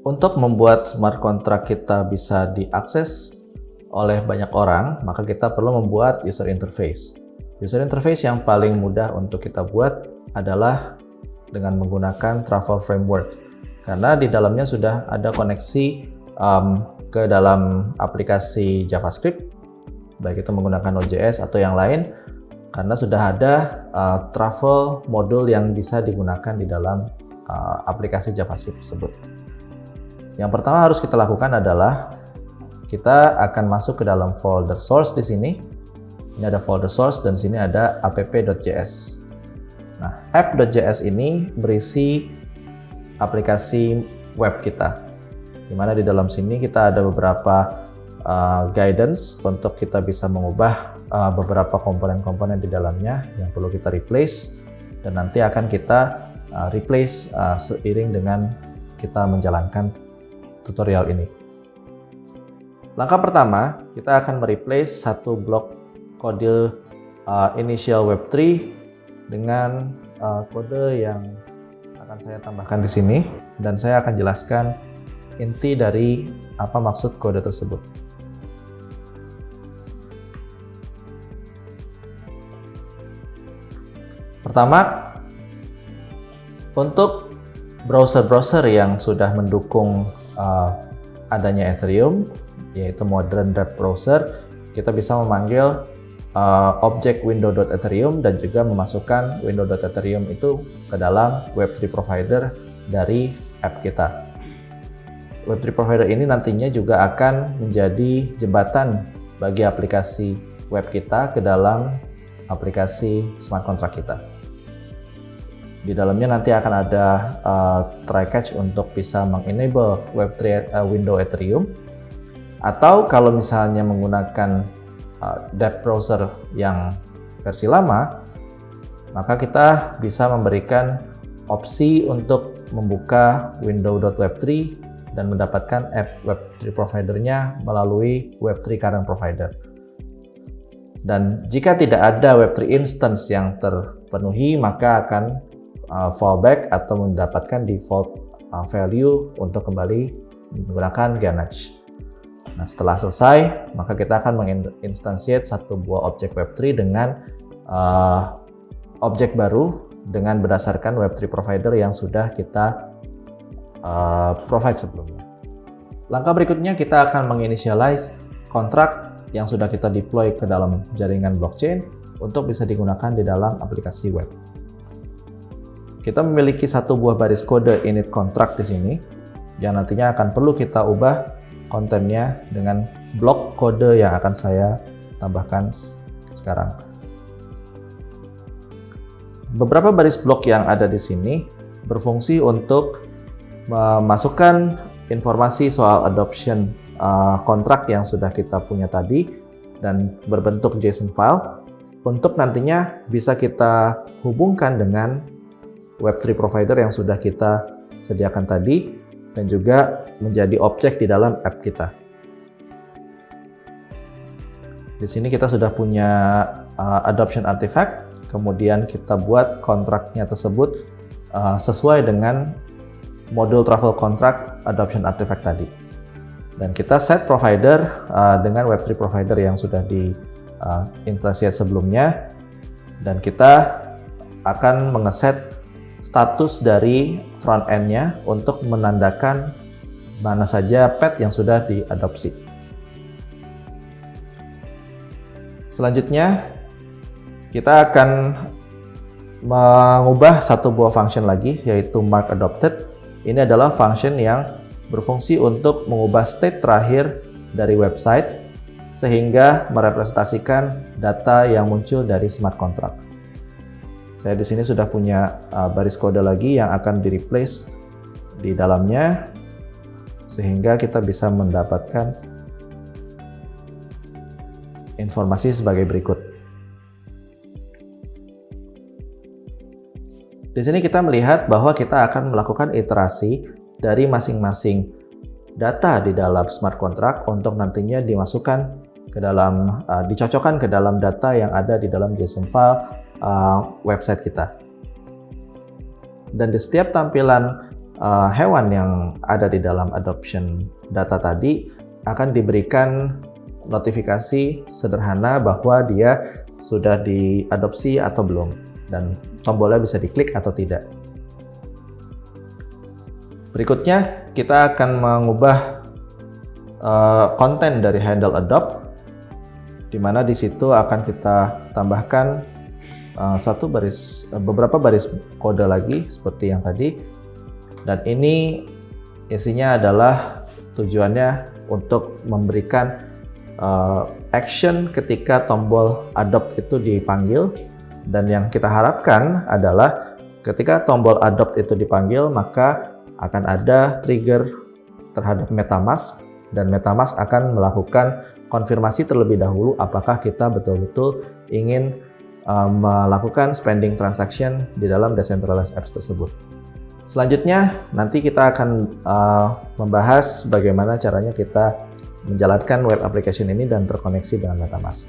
Untuk membuat smart contract kita bisa diakses oleh banyak orang, maka kita perlu membuat user interface. User interface yang paling mudah untuk kita buat adalah dengan menggunakan Travel Framework. Karena di dalamnya sudah ada koneksi ke dalam aplikasi JavaScript, baik itu menggunakan Node.js atau yang lain, karena sudah ada travel module yang bisa digunakan di dalam aplikasi JavaScript tersebut. Yang pertama harus kita lakukan adalah kita akan masuk ke dalam folder source di sini. Ini ada folder source dan di sini ada app.js. Nah, app.js ini berisi aplikasi web kita. Di mana di dalam sini kita ada beberapa guidance untuk kita bisa mengubah beberapa komponen-komponen di dalamnya yang perlu kita replace, dan nanti akan kita replace seiring dengan kita menjalankan tutorial ini. Langkah pertama, kita akan mereplace satu blok kode initial web3 dengan kode yang akan saya tambahkan di sini, dan saya akan jelaskan inti dari apa maksud kode tersebut. Pertama, untuk browser-browser yang sudah mendukung adanya Ethereum, yaitu modern web browser, kita bisa memanggil objek window.ethereum dan juga memasukkan window.ethereum itu ke dalam web3 provider dari app kita. Web3 provider ini nantinya juga akan menjadi jembatan bagi aplikasi web kita ke dalam aplikasi smart contract kita. Di dalamnya nanti akan ada try catch untuk bisa mengenable web3 window Ethereum, atau kalau misalnya menggunakan depth browser yang versi lama, maka kita bisa memberikan opsi untuk membuka window.web3 dan mendapatkan app web3 providernya melalui web3 current provider. Dan jika tidak ada web3 instance yang terpenuhi, maka akan fallback atau mendapatkan default value untuk kembali menggunakan Ganache. Nah, setelah selesai, maka kita akan menginstansiate satu buah objek web3 dengan objek baru dengan berdasarkan web3 provider yang sudah kita provide sebelumnya. Langkah berikutnya, kita akan menginitialize kontrak yang sudah kita deploy ke dalam jaringan blockchain untuk bisa digunakan di dalam aplikasi web. Kita memiliki satu buah baris kode init contract di sini yang nantinya akan perlu kita ubah kontennya dengan blok kode yang akan saya tambahkan sekarang. Beberapa baris blok yang ada di sini berfungsi untuk memasukkan informasi soal adoption kontrak yang sudah kita punya tadi dan berbentuk JSON file untuk nantinya bisa kita hubungkan dengan web3 provider yang sudah kita sediakan tadi dan juga menjadi objek di dalam app kita. Di sini kita sudah punya adoption artifact, kemudian kita buat kontraknya tersebut sesuai dengan modul travel contract adoption artifact tadi. Dan kita set provider dengan web3 provider yang sudah diinstansiasi sebelumnya, dan kita akan mengeset status dari front end-nya untuk menandakan mana saja pet yang sudah diadopsi. Selanjutnya, kita akan mengubah satu buah function lagi, yaitu mark adopted. Ini adalah function yang berfungsi untuk mengubah state terakhir dari website sehingga merepresentasikan data yang muncul dari smart contract. Saya di sini sudah punya baris kode lagi yang akan di-replace di dalamnya sehingga kita bisa mendapatkan informasi sebagai berikut. Di sini kita melihat bahwa kita akan melakukan iterasi dari masing-masing data di dalam smart contract untuk nantinya dimasukkan ke dalam, dicocokkan ke dalam data yang ada di dalam JSON file website kita. Dan di setiap tampilan hewan yang ada di dalam adoption data tadi akan diberikan notifikasi sederhana bahwa dia sudah diadopsi atau belum, dan tombolnya bisa diklik atau tidak. Berikutnya, kita akan mengubah konten dari handle adopt, di mana di situ akan kita tambahkan beberapa baris kode lagi seperti yang tadi, dan ini isinya adalah tujuannya untuk memberikan action ketika tombol adopt itu dipanggil, dan yang kita harapkan adalah ketika tombol adopt itu dipanggil maka akan ada trigger terhadap MetaMask, dan MetaMask akan melakukan konfirmasi terlebih dahulu apakah kita betul-betul ingin melakukan spending transaction di dalam decentralized apps tersebut. Selanjutnya nanti kita akan membahas bagaimana caranya kita menjalankan web application ini dan terkoneksi dengan MetaMask.